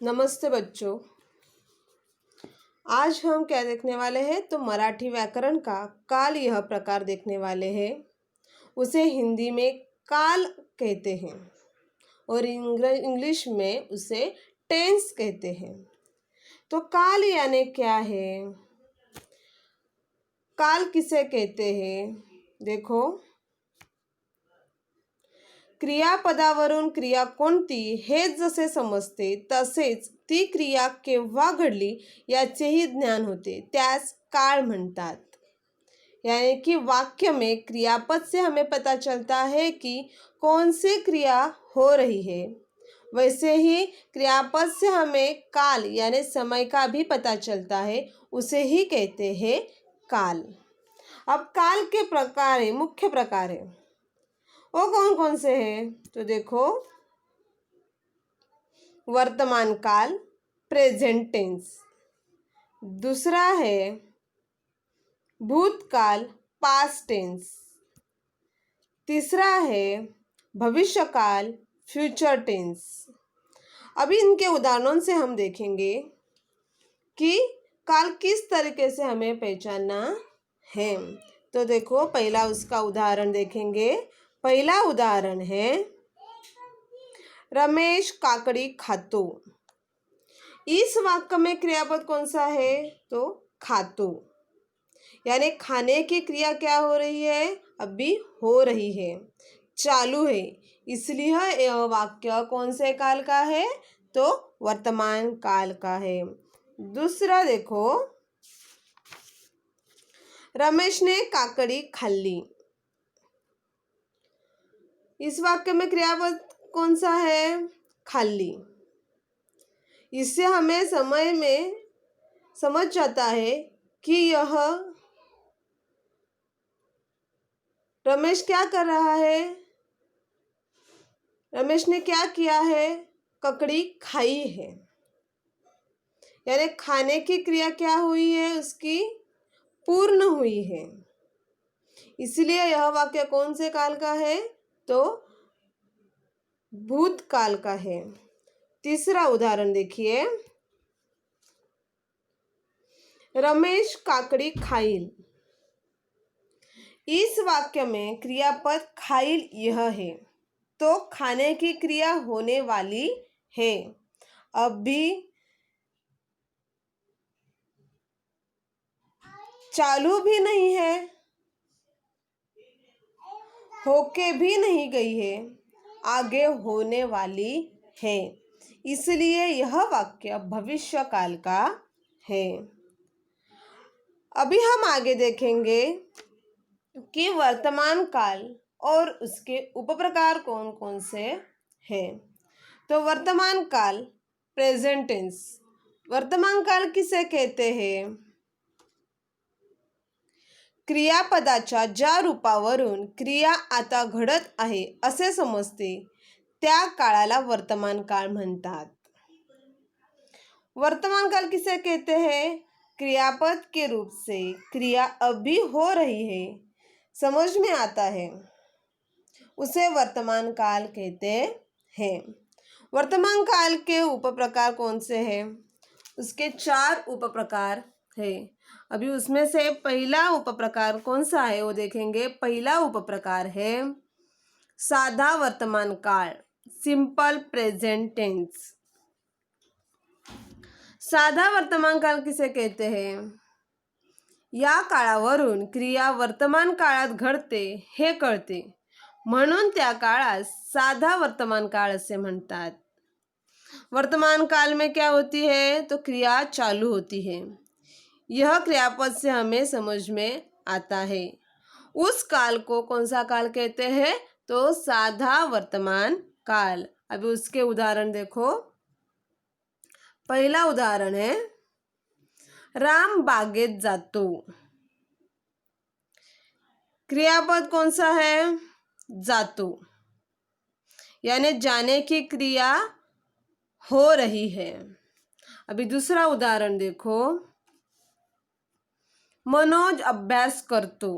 नमस्ते बच्चों। आज हम क्या देखने वाले हैं तो मराठी व्याकरण का काल यह प्रकार देखने वाले हैं। उसे हिंदी में काल कहते हैं और इंग्लिश में उसे टेंस कहते हैं। तो काल यानी क्या है, काल किसे कहते हैं? देखो, क्रियापदावरून क्रिया कोणती हे जसे समजते तसेच ती क्रिया केव्हा घडली याचेही ज्ञान होते, त्यास काळ म्हणतात। यानी कि वाक्य में क्रियापद से हमें पता चलता है कि कौन सी क्रिया हो रही है, वैसे ही क्रियापद से हमें काल यानी समय का भी पता चलता है, उसे ही कहते हैं काल। अब काल के प्रकार है, मुख्य प्रकार है, वो कौन कौन से हैं? तो देखो, वर्तमान काल प्रेजेंट टेंस, दूसरा है भूतकाल पास्ट टेंस, तीसरा है भविष्यकाल फ्यूचर टेंस। अभी इनके उदाहरणों से हम देखेंगे कि काल किस तरीके से हमें पहचानना है। तो देखो, पहला उसका उदाहरण देखेंगे। पहला उदाहरण है रमेश काकड़ी खातो। इस वाक्य में क्रियापद कौन सा है तो खातो, यानी खाने की क्रिया क्या हो रही है, अभी हो रही है, चालू है, इसलिए यह वाक्य कौन से काल का है तो वर्तमान काल का है। दूसरा देखो, रमेश ने काकड़ी खाल्ली। इस वाक्य में क्रियापद कौन सा है, खाल्ली। इससे हमें समय में समझ जाता है कि यह रमेश क्या कर रहा है, रमेश ने क्या किया है, ककड़ी खाई है, यानी खाने की क्रिया क्या हुई है, उसकी पूर्ण हुई है, इसलिए यह वाक्य कौन से काल का है तो भूतकाल का है। तीसरा उदाहरण देखिए, रमेश काकड़ी खाइल। इस वाक्य में क्रियापद खाइल यह है, तो खाने की क्रिया होने वाली है, अभी चालू भी नहीं है, होके भी नहीं गई है, आगे होने वाली है, इसलिए यह वाक्य भविष्य काल का है। अभी हम आगे देखेंगे कि वर्तमान काल और उसके उपप्रकार कौन कौन से हैं। तो वर्तमान काल प्रेजेंट टेंस, वर्तमान काल किसे कहते हैं? क्रियापदाच्या ज्या रूपावरून क्रिया आता घडत आहे असे समजते त्या काळाला वर्तमान काल म्हणतात। वर्तमान काल किसे कहते हैं? क्रियापद के रूप से क्रिया अभी हो रही है, समझ में आता है, उसे वर्तमान काल कहते हैं। वर्तमान काल के उपप्रकार कौन से हैं? उसके 4 उपप्रकार है। अभी उसमें से पहला उपप्रकार कौन सा है वो देखेंगे। पहला उपप्रकार है साधा वर्तमान काल, सिंपल प्रेजेंट टेंस। साधा वर्तमान काल किसे कहते हैं? या काळावरून क्रिया वर्तमान काळात घडते हे कळते, म्हणून त्या काळास साधा वर्तमान काल असे म्हणतात। वर्तमान काल में क्या होती है तो क्रिया चालू होती है, यह क्रियापद से हमें समझ में आता है। उस काल को कौन सा काल कहते हैं तो साधा वर्तमान काल। अभी उसके उदाहरण देखो। पहला उदाहरण है राम बागेत जातो। क्रियापद कौन सा है? जातो, यानी जाने की क्रिया हो रही है। अभी दूसरा उदाहरण देखो, मनोज अभ्यास करतो।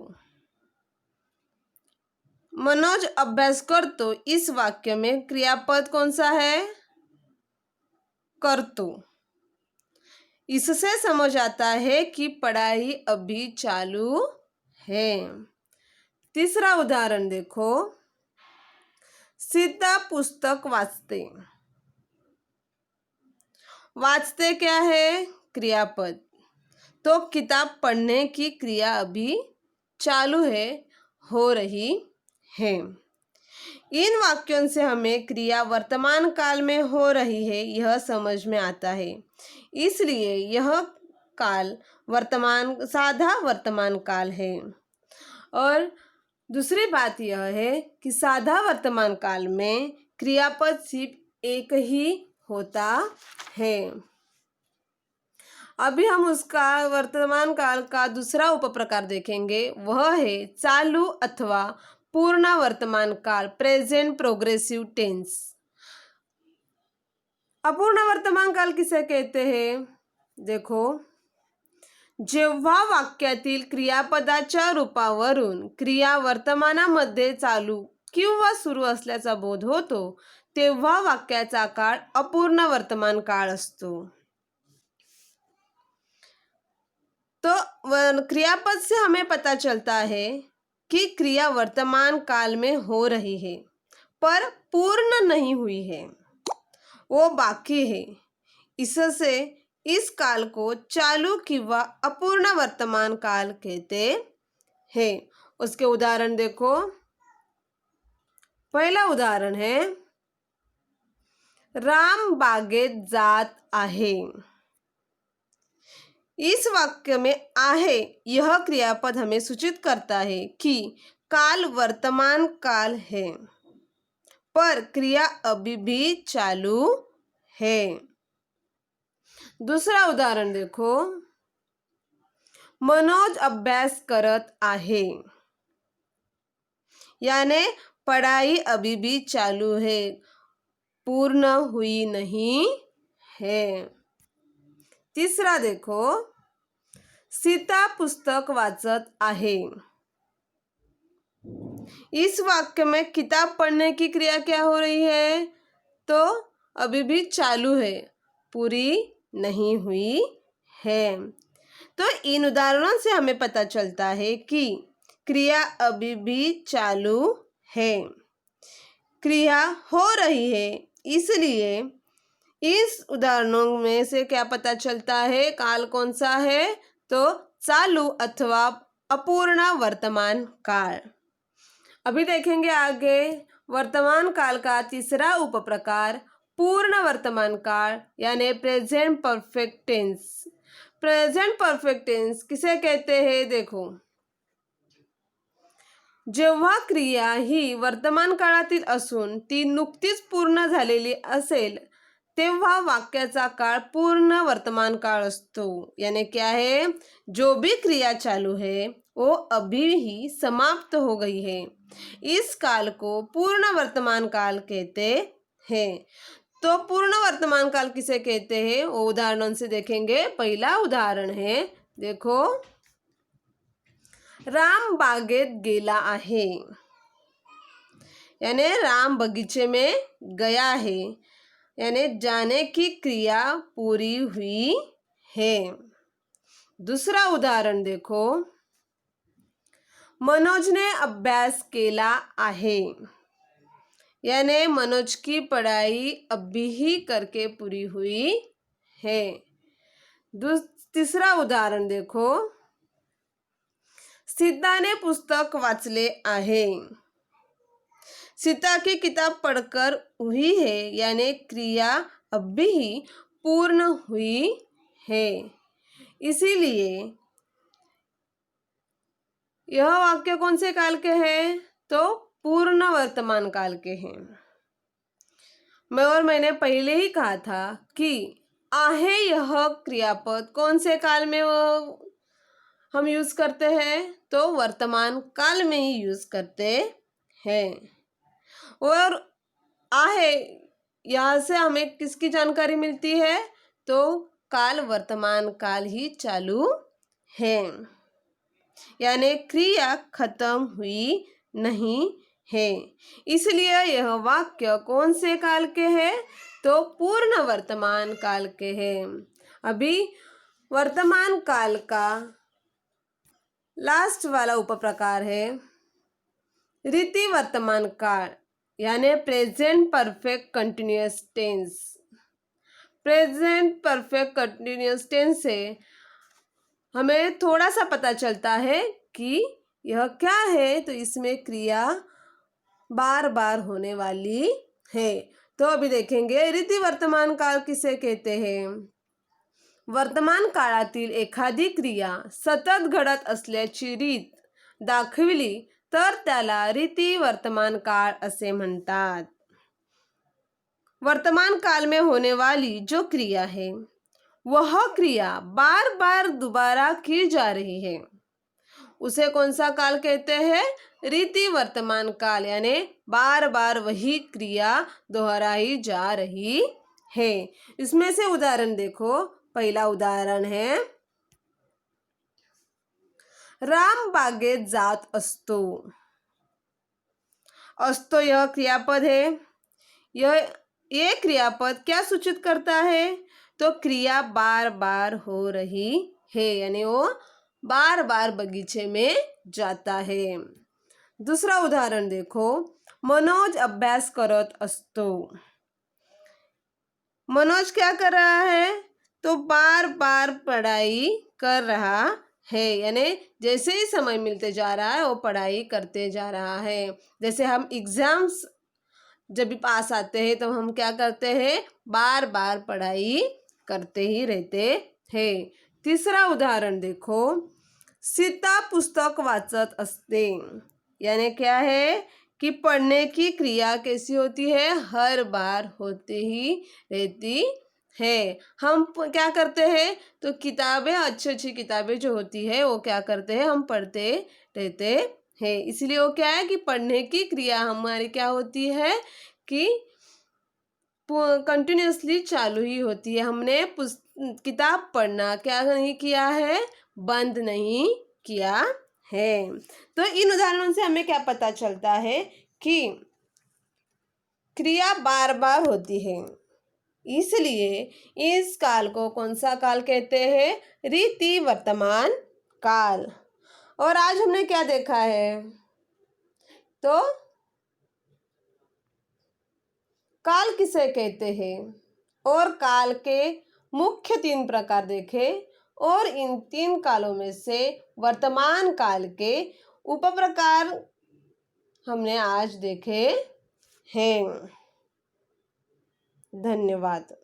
मनोज अभ्यास करतो इस वाक्य में क्रियापद कौन सा है? करतो। इससे समझ आता है कि पढ़ाई अभी चालू है। तीसरा उदाहरण देखो, सीता पुस्तक वाचते। वाचते क्या है? क्रियापद। तो किताब पढ़ने की क्रिया अभी चालू है, हो रही है। इन वाक्यों से हमें क्रिया वर्तमान काल में हो रही है यह समझ में आता है। इसलिए यह काल साधा वर्तमान काल है। और दूसरी बात यह है कि साधा वर्तमान काल में क्रियापद सिर्फ एक ही होता है। अभी हम उसका वर्तमान काल का दूसरा उपप्रकार देखेंगे, वह है चालू अथवा पूर्ण वर्तमान काल, प्रेजेंट प्रोग्रेसिव टेंस। अपूर्ण वर्तमान काल किसे कहते हैं? देखो, जेव्हा वाक्यातील क्रियापदाच्या रूपावरून क्रिया वर्तमानामध्ये चालू किंवा सुरू असल्याचा बोध होतो तेव्हा वाक्याचा काळ अपूर्ण वर्तमान काळ असतो। तो क्रियापद से हमें पता चलता है कि क्रिया वर्तमान काल में हो रही है पर पूर्ण नहीं हुई है, वो बाकी है। इससे इस काल को चालू किंवा अपूर्ण वर्तमान काल कहते हैं। उसके उदाहरण देखो। पहला उदाहरण है, राम बागेत जात आहे। इस वाक्य में आहे यह क्रियापद हमें सूचित करता है कि काल वर्तमान काल है पर क्रिया अभी भी चालू है। दूसरा उदाहरण देखो, मनोज अभ्यास करत आहे, यानी पढ़ाई अभी भी चालू है, पूर्ण हुई नहीं है। तीसरा देखो, सीता पुस्तक वाचत आहे। इस वाक्य में किताब पढ़ने की क्रिया क्या हो रही है? तो अभी भी चालू है, पूरी नहीं हुई है। तो इन उदाहरणों से हमें पता चलता है कि क्रिया अभी भी चालू है, क्रिया हो रही है। इसलिए इस उदाहरणों में से क्या पता चलता है? काल कौन सा है? तो चालू अथवा अपूर्ण वर्तमान काल। अभी देखेंगे आगे वर्तमान काल का तीसरा उपप्रकार पूर्ण वर्तमान काल यानी present perfect tense. Present perfect tense किसे कहते हैं? देखो, जेव्हा क्रिया ही वर्तमान काळातील असून ती नुकतीच पूर्ण झालेली असेल तेव्हा वाक्याचा काळ पूर्ण वर्तमान काळ असतो। यानी क्या है? जो भी क्रिया चालू है वो अभी ही समाप्त हो गई है, इस काल को पूर्ण वर्तमान काल कहते हैं। तो पूर्ण वर्तमान काल किसे कहते हैं वो उदाहरणों से देखेंगे। पहला उदाहरण है, देखो, राम बागेत गेला आहे, यानी राम बगीचे में गया है, यानी जाने की क्रिया पूरी हुई है। दूसरा उदाहरण देखो, मनोज ने अभ्यास केला आहे, यानी मनोज की पढ़ाई अभी ही करके पूरी हुई है। तीसरा उदाहरण देखो, सीता ने पुस्तक वाचले आहे, सीता की किताब पढ़कर हुई है, यानी क्रिया अभी ही पूर्ण हुई है। इसीलिए यह वाक्य कौन से काल के हैं? तो पूर्ण वर्तमान काल के हैं। मैंने पहले ही कहा था कि आहे यह क्रियापद कौन से काल में हम यूज करते हैं? तो वर्तमान काल में ही यूज करते हैं। और आहे यहाँ से हमें किसकी जानकारी मिलती है? तो काल वर्तमान काल ही चालू है, यानी क्रिया खत्म हुई नहीं है। इसलिए यह वाक्य कौन से काल के हैं? तो पूर्ण वर्तमान काल के हैं। अभी वर्तमान काल का लास्ट वाला उपप्रकार है रीति वर्तमान काल यानी present perfect continuous tense. Present perfect continuous tense से हमें थोड़ा सा पता चलता है कि यह क्या है, तो इसमें क्रिया बार बार होने वाली है। तो अभी देखेंगे रीति वर्तमान काल किसे कहते हैं। वर्तमान काळातील एखादी क्रिया सतत घडत असल्याची रीत दाखविली तर त्याला रीति वर्तमान काल असे म्हणतात। वर्तमान काल में होने वाली जो क्रिया है वह क्रिया बार बार दोबारा की जा रही है, उसे कौन सा काल कहते हैं, रीति वर्तमान काल, यानी बार बार वही क्रिया दोहराई जा रही है। इसमें से उदाहरण देखो। पहला उदाहरण है राम बागेत जात असतो। असतो यह क्रियापद है। ये क्रियापद क्या सूचित करता है, तो क्रिया बार बार हो रही है, यानी वो बार बार बगीचे में जाता है। दूसरा उदाहरण देखो, मनोज अभ्यास करत असतो। मनोज क्या कर रहा है, तो बार बार पढ़ाई कर रहा है, यानी जैसे ही समय मिलते जा रहा है वो पढ़ाई करते जा रहा है। जैसे हम एग्जाम्स जब भी पास आते हैं तो हम क्या करते हैं, बार बार पढ़ाई करते ही रहते हैं। तीसरा उदाहरण देखो, सीता पुस्तक वाचत असते, यानी क्या है कि पढ़ने की क्रिया कैसी होती है, हर बार होते ही रहती है। हम क्या करते हैं, तो किताबें अच्छी अच्छी किताबें जो होती है वो क्या करते हैं, हम पढ़ते रहते हैं। इसलिए वो क्या है कि पढ़ने की क्रिया हमारी क्या होती है कि कंटिन्यूसली चालू ही होती है। हमने किताब पढ़ना क्या नहीं किया है, बंद नहीं किया है। तो इन उदाहरणों से हमें क्या पता चलता है कि क्रिया बार बार होती है, इसलिए इस काल को कौन सा काल कहते हैं, रीति वर्तमान काल। और आज हमने क्या देखा है, तो काल किसे कहते हैं और काल के मुख्य 3 प्रकार देखे, और इन 3 कालों में से वर्तमान काल के उपप्रकार हमने आज देखे हैं। धन्यवाद।